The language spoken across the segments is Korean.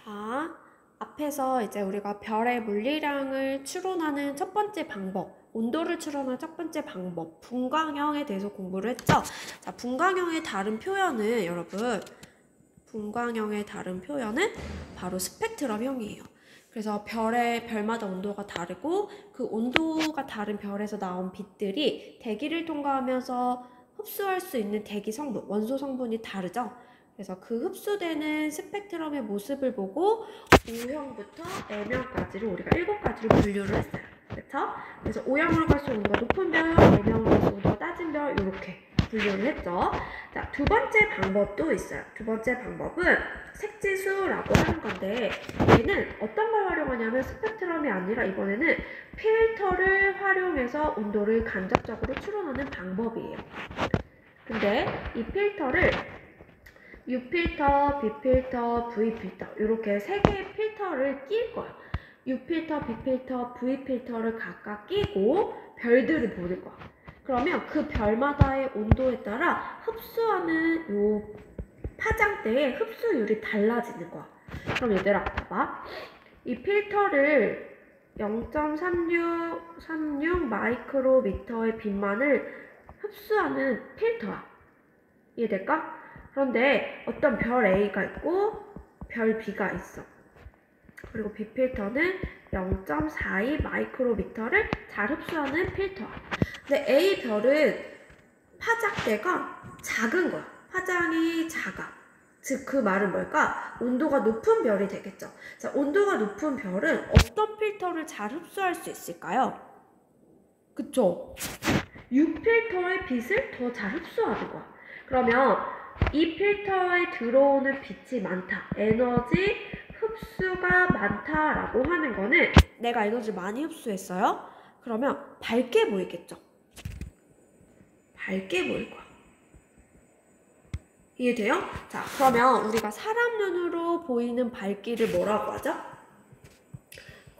자, 앞에서 이제 우리가 별의 물리량을 추론하는 첫 번째 방법, 온도를 추론하는 첫 번째 방법, 분광형에 대해서 공부를 했죠. 자, 분광형의 다른 표현은 여러분, 분광형의 다른 표현은 바로 스펙트럼형이에요. 그래서 별마다 온도가 다르고 그 온도가 다른 별에서 나온 빛들이 대기를 통과하면서 흡수할 수 있는 대기 성분, 원소 성분이 다르죠. 그래서 그 흡수되는 스펙트럼의 모습을 보고 O형부터 M형까지를 우리가 7가지로 분류를 했어요. 그쵸? 그래서 O형으로 갈수록 온도가 높은 별, M형으로 갈수록 온도가 낮은 별 이렇게 분류를 했죠. 자, 두 번째 방법도 있어요. 두 번째 방법은 색지수라고 하는 건데 얘는 어떤 걸 활용하냐면 스펙트럼이 아니라 이번에는 필터를 활용해서 온도를 간접적으로 추론하는 방법이에요. 근데 이 필터를 U필터, B필터, V필터 이렇게 세 개의 필터를 낄 거야. U필터, B필터, V필터를 각각 끼고 별들을 보는 거야. 그러면 그 별마다의 온도에 따라 흡수하는 요 파장대의 흡수율이 달라지는 거야. 그럼 얘들아 봐봐. 이 필터를 0.36 마이크로미터의 빛만을 흡수하는 필터야. 이해될까? 그런데 어떤 별 A가 있고 별 B가 있어. 그리고 B 필터는 0.42 마이크로미터를 잘 흡수하는 필터야. 근데 A 별은 파장대가 작은 거야. 파장이 작아. 즉 그 말은 뭘까? 온도가 높은 별이 되겠죠. 자, 온도가 높은 별은 어떤 필터를 잘 흡수할 수 있을까요? 그쵸? U필터의 빛을 더 잘 흡수하는 거야. 그러면 이 필터에 들어오는 빛이 많다. 에너지 흡수가 많다라고 하는 거는 내가 에너지를 많이 흡수했어요. 그러면 밝게 보이겠죠. 밝게 보일 거야. 이해돼요? 자, 그러면 우리가 사람 눈으로 보이는 밝기를 뭐라고 하죠?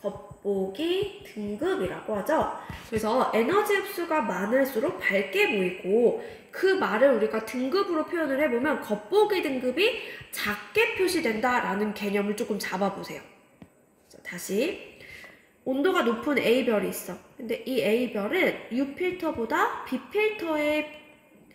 겉보기 등급이라고 하죠. 그래서 에너지 흡수가 많을수록 밝게 보이고 그 말을 우리가 등급으로 표현을 해보면 겉보기 등급이 작게 표시된다라는 개념을 조금 잡아보세요. 자, 다시 온도가 높은 A별이 있어. 근데 이 A별은 U필터보다 B필터의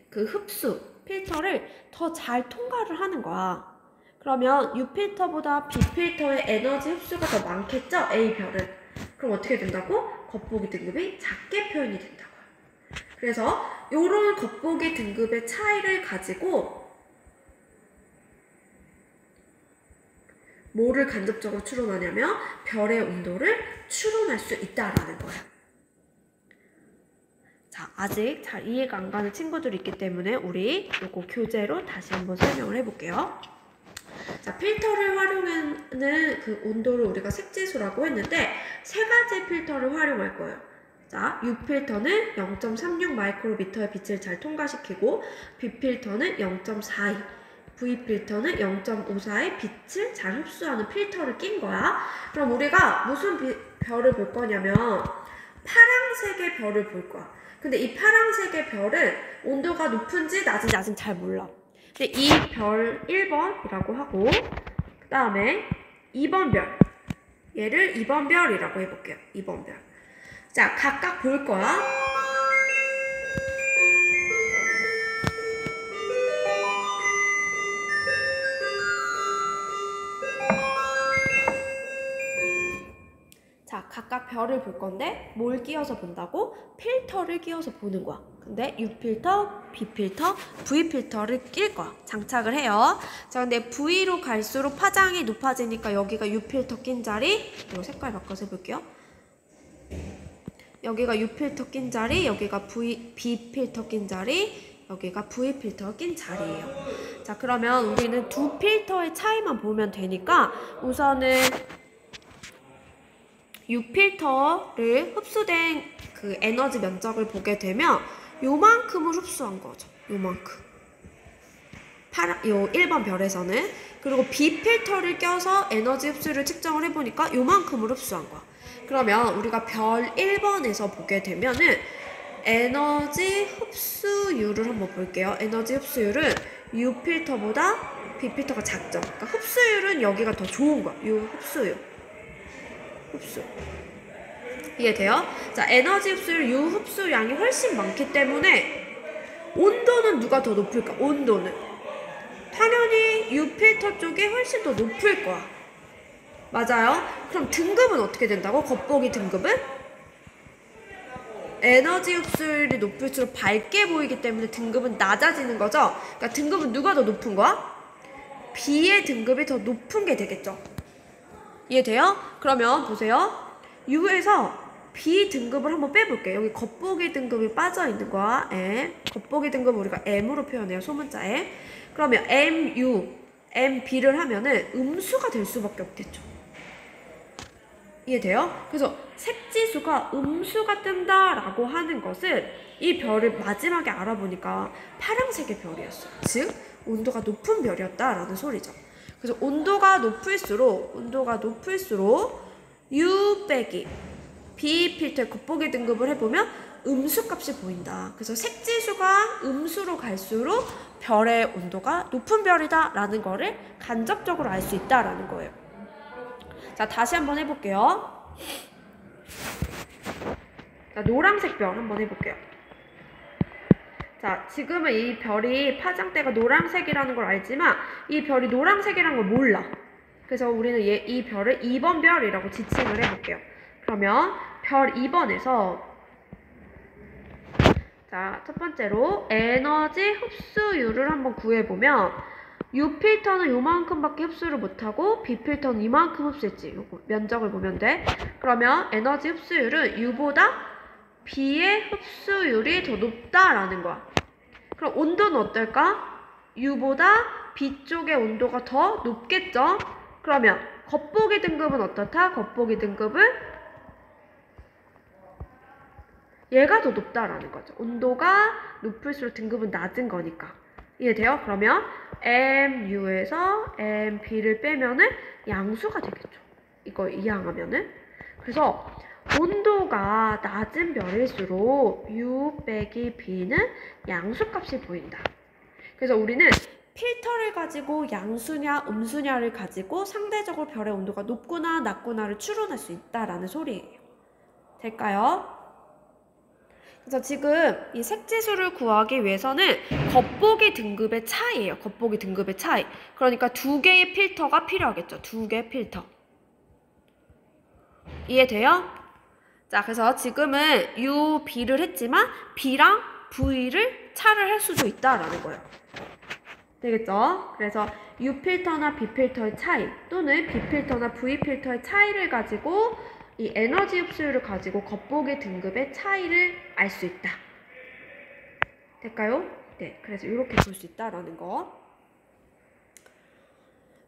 그 흡수 필터를 더 잘 통과를 하는 거야. 그러면 U필터보다 B필터의 에너지 흡수가 더 많겠죠? A별은. 그럼 어떻게 된다고? 겉보기 등급이 작게 표현이 된다고요. 그래서 이런 겉보기 등급의 차이를 가지고 뭐를 간접적으로 추론하냐면 별의 온도를 추론할 수 있다라는 거예요. 자, 아직 잘 이해가 안 가는 친구들이 있기 때문에 우리 이거 교재로 다시 한번 설명을 해볼게요. 자, 필터를 활용하는 그 온도를 우리가 색지수라고 했는데 세 가지 필터를 활용할 거예요. 자, U필터는 0.36 마이크로미터의 빛을 잘 통과시키고 B필터는 0.42, V필터는 0.54의 빛을 잘 흡수하는 필터를 낀 거야. 그럼 우리가 무슨 별을 볼 거냐면 파란색의 별을 볼 거야. 근데 이 파란색의 별은 온도가 높은지 낮은지 잘 몰라. 근데 이 별 1번이라고 하고 그 다음에 2번 별 얘를 2번 별이라고 해볼게요. 2번 별. 자, 각각 볼 거야. 자, 각각 별을 볼 건데 뭘 끼워서 본다고? 필터를 끼워서 보는 거야. 근데 U필터, B필터, V필터를 낄 거야. 장착을 해요. 자, 근데 V로 갈수록 파장이 높아지니까 여기가 U필터 낀 자리, 이거 색깔 바꿔서 해볼게요. 여기가 U필터 낀 자리, 여기가 B필터 낀 자리, 여기가 V필터 낀 자리예요. 자, 그러면 우리는 두 필터의 차이만 보면 되니까 우선은 U필터를 흡수된 그 에너지 면적을 보게 되면 요만큼을 흡수한 거죠. 요만큼. 요 1번 별에서는. 그리고 B필터를 껴서 에너지 흡수를 측정을 해보니까 요만큼을 흡수한 거야. 그러면 우리가 별 1번에서 보게 되면은 에너지 흡수율을 한번 볼게요. 에너지 흡수율은 U필터보다 B필터가 작죠. 그러니까 흡수율은 흡수율은 여기가 더 좋은 거야. 요 흡수율. 흡수. 이해돼요? 자, 에너지 흡수율, 요 흡수량이 훨씬 많기 때문에 온도는 누가 더 높을까? 온도는 당연히 유 필터 쪽이 훨씬 더 높을 거야. 맞아요? 그럼 등급은 어떻게 된다고? 겉보기 등급은? 에너지 흡수율이 높을수록 밝게 보이기 때문에 등급은 낮아지는 거죠? 그러니까 등급은 누가 더 높은 거야? B의 등급이 더 높은 게 되겠죠? 이해돼요? 그러면 보세요. U에서 B 등급을 한번 빼볼게요. 여기 겉보기 등급이 빠져있는 거야. M. 겉보기 등급을 우리가 M으로 표현해요. 소문자에. 그러면 MU, MB를 하면은 음수가 될 수밖에 없겠죠. 이해돼요? 그래서 색지수가 음수가 뜬다라고 하는 것은 이 별을 마지막에 알아보니까 파란색의 별이었어요. 즉 온도가 높은 별이었다라는 소리죠. 그래서 온도가 높을수록 U 빼기 B 필터의 겉보기 등급을 해보면 음수 값이 보인다. 그래서 색지수가 음수로 갈수록 별의 온도가 높은 별이다 라는 거를 간접적으로 알 수 있다라는 거예요. 자, 다시 한번 해볼게요. 자, 노란색 별 한번 해볼게요. 자, 지금은 이 별이 파장대가 노란색이라는 걸 알지만 이 별이 노란색이라는 걸 몰라. 그래서 우리는 이 별을 2번 별이라고 지칭을 해볼게요. 그러면 별 2번에서 자, 첫 번째로 에너지 흡수율을 한번 구해보면 U 필터는 요만큼밖에 흡수를 못하고 B 필터는 이만큼 흡수했지. 요거 면적을 보면 돼. 그러면 에너지 흡수율은 U보다 B의 흡수율이 더 높다라는 거야. 그럼 온도는 어떨까? U보다 B 쪽의 온도가 더 높겠죠? 그러면 겉보기 등급은 어떻다? 겉보기 등급은 얘가 더 높다라는 거죠. 온도가 높을수록 등급은 낮은 거니까. 이해돼요? 그러면 MU에서 MB를 빼면은 양수가 되겠죠. 이거 이항하면은. 그래서 온도가 낮은 별일수록 U 빼기 B는 양수값이 보인다. 그래서 우리는 필터를 가지고 양수냐 음수냐를 가지고 상대적으로 별의 온도가 높구나 낮구나를 추론할 수 있다라는 소리예요. 될까요? 그래서 지금 이 색지수를 구하기 위해서는 겉보기 등급의 차이예요. 겉보기 등급의 차이. 그러니까 두 개의 필터가 필요하겠죠. 두 개의 필터. 이해돼요? 자, 그래서 지금은 U, B를 했지만 B랑 V를 차를 할 수도 있다라는 거예요. 되겠죠? 그래서 U 필터나 B 필터의 차이 또는 B 필터나 V 필터의 차이를 가지고 이 에너지 흡수율을 가지고 겉보기 등급의 차이를 알 수 있다. 될까요? 네, 그래서 이렇게 볼 수 있다라는 거.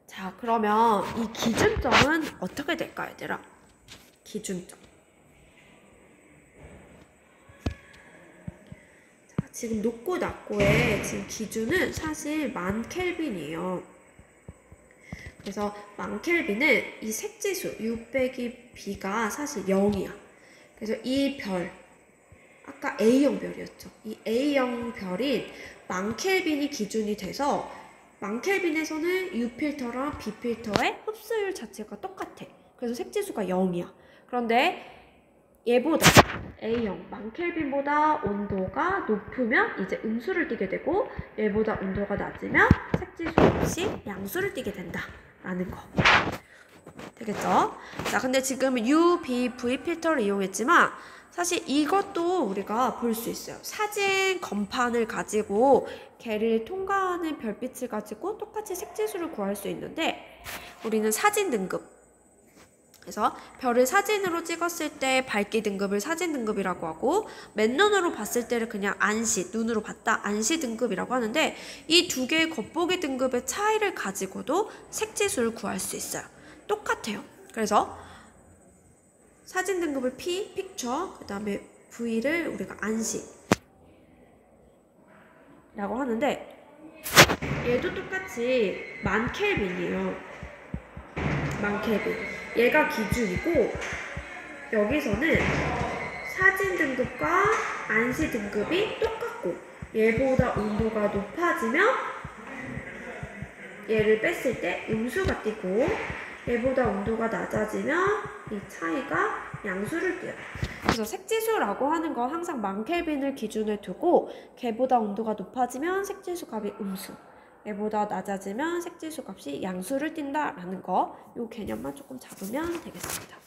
자, 그러면 이 기준점은 어떻게 될까요, 얘들아? 기준점. 자, 지금 높고 낮고의 지금 기준은 사실 10,000켈빈이에요. 그래서 10,000켈빈은 이 색지수 U 빼기 B가 사실 0이야. 그래서 이 별, 아까 A형 별이었죠. 이 A형 별인 10,000켈빈이 기준이 돼서 10,000켈빈에서는 U 필터랑 B 필터의 흡수율 자체가 똑같아. 그래서 색지수가 0이야. 그런데 얘보다 A형 10,000켈빈보다 온도가 높으면 이제 음수를 띠게 되고 얘보다 온도가 낮으면 색지수 없이 양수를 띠게 된다. 라는 거. 되겠죠? 자, 근데 지금 U, B, V 필터를 이용했지만 사실 이것도 우리가 볼 수 있어요. 사진 건판을 가지고 걔를 통과하는 별빛을 가지고 똑같이 색지수를 구할 수 있는데 우리는 사진 등급. 그래서 별을 사진으로 찍었을 때 밝기 등급을 사진 등급이라고 하고 맨눈으로 봤을 때를 그냥 안시, 눈으로 봤다 안시 등급이라고 하는데 이 두 개의 겉보기 등급의 차이를 가지고도 색지수를 구할 수 있어요. 똑같아요. 그래서 사진 등급을 P, 픽처, 그 다음에 V를 우리가 안시 라고 하는데 얘도 똑같이 10,000켈빈이에요. 10,000켈빈. 얘가 기준이고 여기서는 사진 등급과 안시 등급이 똑같고 얘보다 온도가 높아지면 얘를 뺐을 때 음수가 띄고 얘보다 온도가 낮아지면 이 차이가 양수를 띄어요. 그래서 색지수라고 하는 거 항상 1000켈빈을 기준을 두고 걔보다 온도가 높아지면 색지수 값이 음수, 얘보다 낮아지면 색지수 값이 양수를 띈다라는 거, 이 개념만 조금 잡으면 되겠습니다.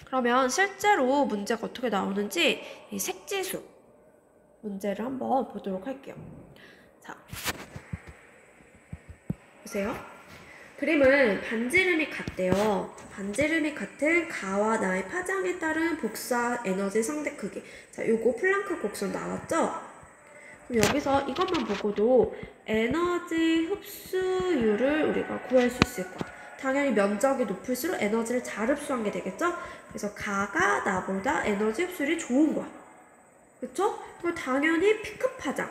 그러면 실제로 문제가 어떻게 나오는지 이 색지수 문제를 한번 보도록 할게요. 자, 보세요. 그림은 반지름이 같대요. 반지름이 같은 가와 나의 파장에 따른 복사 에너지 상대 크기. 자, 요거 플랑크 곡선 나왔죠? 그럼 여기서 이것만 보고도 에너지 흡수율을 우리가 구할 수 있을 거야. 당연히 면적이 높을수록 에너지를 잘 흡수한 게 되겠죠? 그래서 가가 나보다 에너지 흡수율이 좋은 거야. 그쵸? 그럼 당연히 P급 파장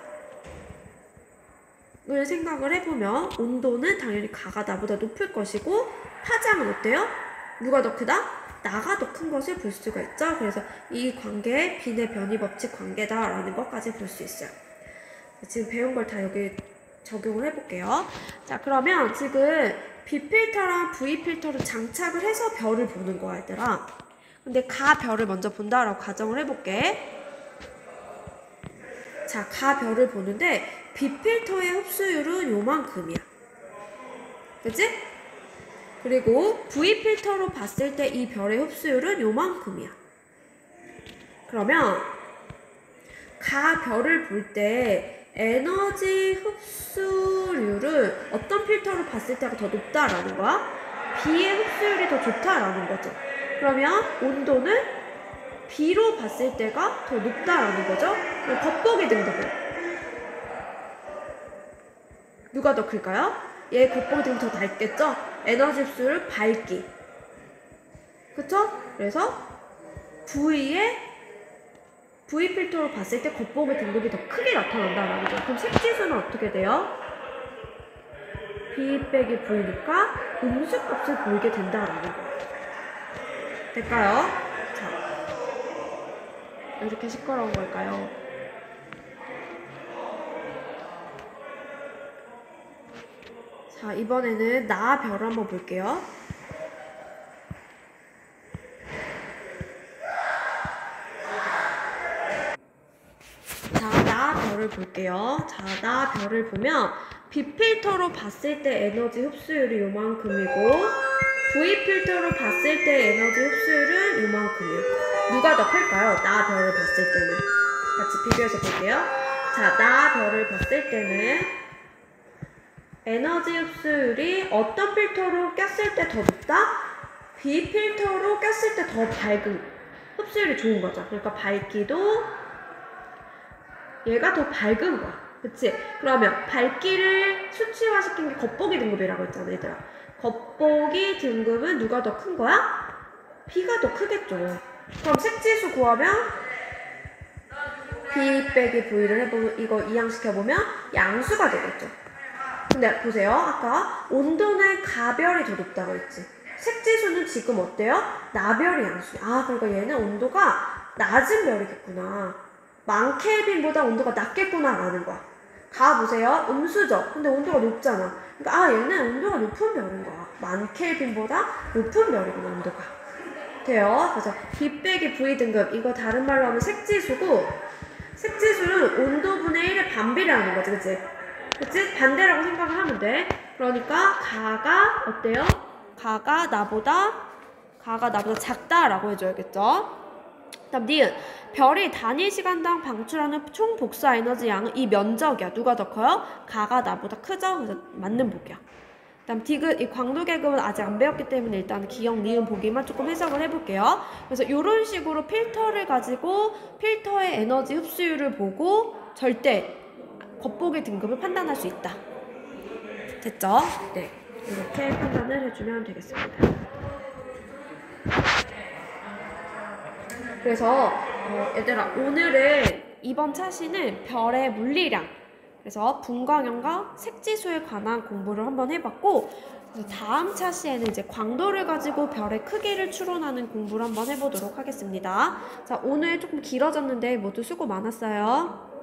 을 생각을 해보면 온도는 당연히 가가 나보다 높을 것이고 파장은 어때요? 누가 더 크다? 나가 더 큰 것을 볼 수가 있죠. 그래서 이 관계 빈의 변이 법칙 관계다라는 것까지 볼 수 있어요. 지금 배운 걸 다 여기 적용을 해볼게요. 자, 그러면 지금 B 필터랑 V 필터를 장착을 해서 별을 보는 거야, 얘들아. 근데 가 별을 먼저 본다라고 가정을 해볼게. 자, 가 별을 보는데 B 필터의 흡수율은 요만큼이야. 그치? 그리고 V 필터로 봤을 때 이 별의 흡수율은 요만큼이야. 그러면 가 별을 볼 때 에너지 흡수율은 어떤 필터로 봤을 때가 더 높다라는 거야? B의 흡수율이 더 좋다라는 거죠. 그러면 온도는 B로 봤을 때가 더 높다라는 거죠. 겉보기 등급은 누가 더 클까요? 얘 겉보기 등급 더 낮겠죠? 에너지 흡수율 밝기. 그쵸? 그래서 V 필터로 봤을 때 겉보기 등급이 더 크게 나타난다라는 거죠. 그럼 색지수는 어떻게 돼요? B 빼기 V니까 음수값을 보이게 된다라는 거예요. 될까요? 자, 왜 이렇게 시끄러운 걸까요? 자, 이번에는 나 별을 한번 볼게요. 자, 나 별을 볼게요. 자, 나 별을 보면 B 필터로 봤을 때 에너지 흡수율이 요만큼이고 V 필터로 봤을 때 에너지 흡수율은 요만큼이에요. 누가 더 클까요? 나 별을 봤을 때는. 같이 비교해서 볼게요. 자, 나 별을 봤을 때는 에너지 흡수율이 어떤 필터로 꼈을 때 더 높다? B 필터로 꼈을 때 더 밝은 흡수율이 좋은 거죠. 그러니까 밝기도 얘가 더 밝은 거야. 그치? 그러면 밝기를 수치화시킨 게 겉보기 등급이라고 했잖아, 얘들아. 겉보기 등급은 누가 더 큰 거야? B가 더 크겠죠. 그럼 색지수 구하면 B 빼기 V를 해보면 이거 이항시켜보면 양수가 되겠죠. 근데 보세요. 아까 온도는 가별이 더 높다고 했지. 색지수는 지금 어때요? 나별이 양수. 아, 그러니까 얘는 온도가 낮은 별이겠구나. 1000켈빈보다 온도가 낮겠구나 라는 거야. 가 보세요. 음수죠. 근데 온도가 높잖아. 그러니까 얘는 온도가 높은 별인 거야. 1000켈빈보다 높은 별이구나, 온도가. 돼요. 그래서 B 빼기 V 등급, 이거 다른 말로 하면 색지수고, 색지수는 온도분의 1을 반비례하는 거지, 그치? 그치? 반대라고 생각을 하면 돼. 그러니까 가가 어때요? 가가 나보다 작다라고 해줘야겠죠? 다음 니은, 별이 단위 시간당 방출하는 총 복사 에너지 양은 이 면적이야. 누가 더 커요? 가가 나보다 크죠? 그래서 맞는 복이야. 다음 디귿, 이 광도 계급은 아직 안 배웠기 때문에 일단 기억, 니은 보기만 조금 해석을 해볼게요. 그래서 이런 식으로 필터를 가지고 필터의 에너지 흡수율을 보고 절대 겉보기 등급을 판단할 수 있다. 됐죠? 네, 이렇게 판단을 해주면 되겠습니다. 그래서 얘들아, 오늘은 이번 차시는 별의 물리량, 그래서 분광형과 색지수에 관한 공부를 한번 해봤고, 다음 차시에는 이제 광도를 가지고 별의 크기를 추론하는 공부를 한번 해보도록 하겠습니다. 자, 오늘 조금 길어졌는데 모두 수고 많았어요.